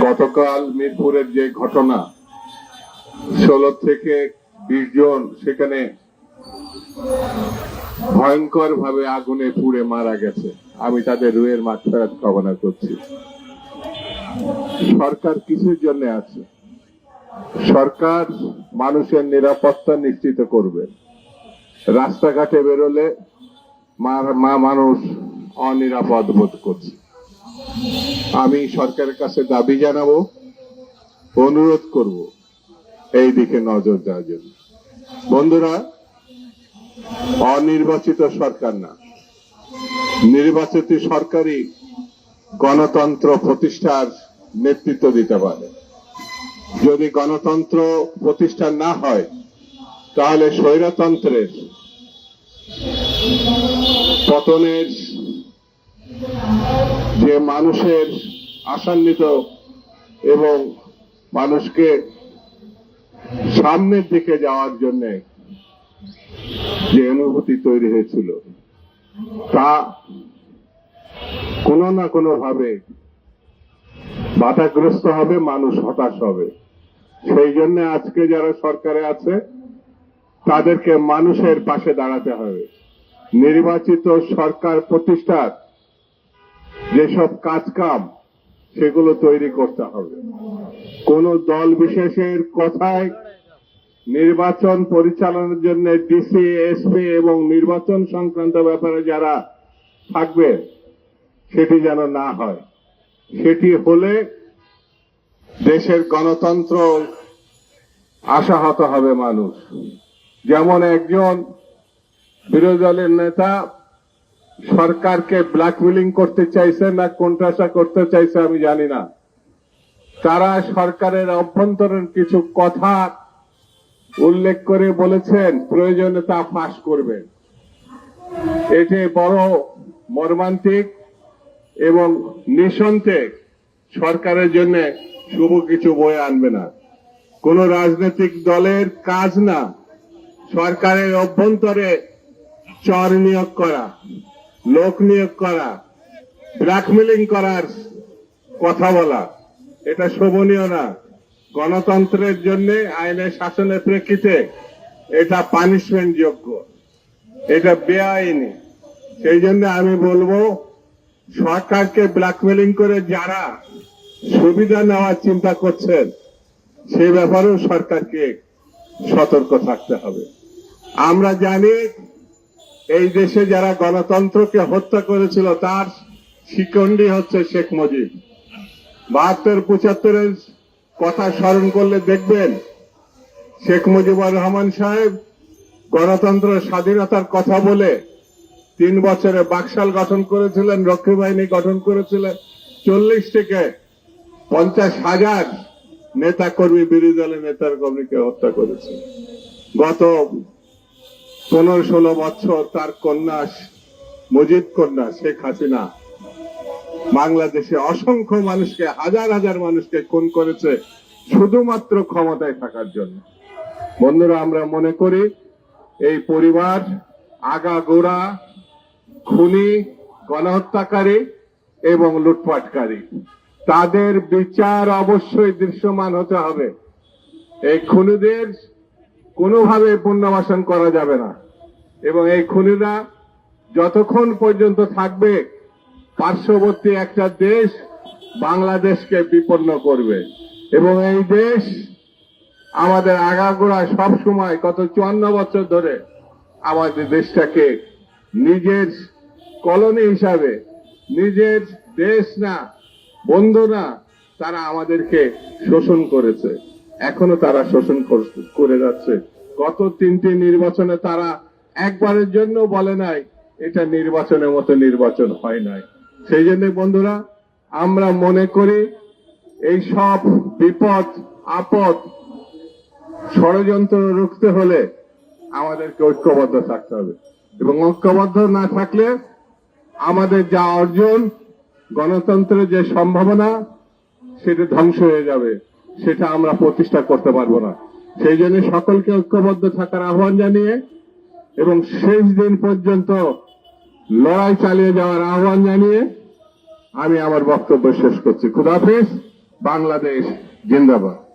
গতকাল মিরপুরের যে ঘটনা 16 থেকে 20 জন সেখানে ভয়ঙ্কর ভাবে আগুনে পুড়ে মারা গেছে। আমি তাদের রুহের মাগফিরাত কামনা করছি। সরকার কিসের জন্য আছে? সরকার মানুষের নিরাপত্তা নিশ্চিত করবে। রাস্তাঘাটে বেরোলে মানুষ অনিরাপদ বোধ করছে। আমি সরকারের কাছে দাবি জানাবো, অনুরোধ করব এই দিকে নজর দেওয়ার জন্য। বন্ধুরা, অনির্বাচিত সরকার না, নির্বাচিত সরকারই গণতন্ত্র প্রতিষ্ঠার নেতৃত্ব দিতে পারে। যদি গণতন্ত্র প্রতিষ্ঠা না হয় তাহলে স্বৈরতন্ত্রের পতনের যে মানুষের আশান্বিত এবং মানুষকে সামনের দিকে যাওয়ার জন্য যে অনুভূতি তৈরি হয়েছিল তা কোনো না কোনো ভাবে বাধাগ্রস্ত হবে, মানুষ হতাশ হবে। সেই জন্য আজকে যারা সরকারে আছে তাদেরকে মানুষের পাশে দাঁড়াতে হবে। নির্বাচিত সরকার প্রতিষ্ঠার যেসব কাজকাম সেগুলো তৈরি করতে হবে। কোন দল বিশেষের কথায় নির্বাচন পরিচালনার জন্য ডিসি, এসপি এবং নির্বাচন সংক্রান্ত ব্যাপারে যারা থাকবে সেটি যেন না হয়। সেটি হলে দেশের গণতন্ত্র আশাহত হবে মানুষ। যেমন একজন বিরোধী দলের নেতা সরকারকে ব্ল্যাকমেলিং করতে চাইছে না কোণঠাসা করতে চাইছে আমি জানি না। তারা সরকারের অভ্যন্তরীণ কিছু কথা উল্লেখ করে বলেছেন প্রয়োজনে তা ফাঁস করবেন। এটি বড় মর্মান্তিক এবং নিঃসন্দেহে সরকারের জন্য শুভ কিছু বয়ে আনবে না। কোন রাজনৈতিক দলের কাজ না সরকারের অভ্যন্তরে চর নিয়োগ করা, লোক নিয়োগ করা, ব্ল্যাকমেলিং করার কথা বলা। এটা শোভনীয় না। গণতন্ত্রের জন্য আইনের শাসনের প্রেক্ষিতে এটা পানিশমেন্ট যোগ্য, এটা বেআইনি। সেই জন্য আমি বলবো, সরকারকে ব্ল্যাকমেলিং করে যারা সুবিধা নেওয়ার চিন্তা করছেন সে ব্যাপারেও সরকারকে সতর্ক থাকতে হবে। আমরা জানি এই দেশে যারা গণতন্ত্রকে হত্যা করেছিল তার শিকন্ডি হচ্ছে শেখ মুজিব। 72-75-এর কথা স্মরণ করলে দেখবেন শেখ মুজিবুর রহমান সাহেব গণতন্ত্র স্বাধীনতার কথা বলে 3 বছরে বাকশাল গঠন করেছিলেন, রক্ষী বাহিনী গঠন করেছিলেন। 40 থেকে 50,000 নেতা কর্মী, বিরোধী দলের নেতার কর্মীকে হত্যা করেছে। গত 15-16 বছর তার কন্যা, মুজিব কন্যা শেখ হাসিনা বাংলাদেশে অসংখ্য মানুষকে, হাজার হাজার মানুষকে খুন করেছে শুধুমাত্র ক্ষমতায় থাকার জন্য। বন্ধুরা, আমরা মনে করি এই পরিবার আগাগোড়া খুনি, গণহত্যাকারী এবং লুটপাটকারী। তাদের বিচার অবশ্যই দৃশ্যমান হতে হবে। এই খুনিদের কোনোভাবে পুনর্বাসন করা যাবে না এবং এই খুনিরা যতক্ষণ পর্যন্ত থাকবে পার্শ্ববর্তী একটা দেশ বাংলাদেশকে বিপন্ন করবে এবং এই দেশ আমাদের আগাগোড়া সব সময় গত 54 বছর ধরে আমাদের দেশটাকে নিজের কলোনি হিসাবে, নিজের দেশ না, বন্ধু না, তারা আমাদেরকে শোষণ করেছে, এখনো তারা শোষণ করে যাচ্ছে। গত 3টি নির্বাচনে তারা একবারের জন্য বলে নাই এটা নির্বাচনের মতো নির্বাচন হয় নাই। সেই জন্য বন্ধুরা, আমরা মনে করি এই সব বিপদ আপদ ষড়যন্ত্র রুখতে হলে আমাদেরকে ঐক্যবদ্ধ থাকতে হবে এবং ঐক্যবদ্ধ না থাকলে আমাদের যা অর্জন, গণতন্ত্রের যে সম্ভাবনা, সেটা ধ্বংস হয়ে যাবে, সেটা আমরা প্রতিষ্ঠা করতে পারবো না। সেই জন্য সকলকে ঐক্যবদ্ধ থাকার আহ্বান জানিয়ে এবং শেষ দিন পর্যন্ত লড়াই চালিয়ে যাওয়ার আহ্বান জানিয়ে আমি আমার বক্তব্য শেষ করছি। খুদা হাফেজ। বাংলাদেশ জিন্দাবাদ।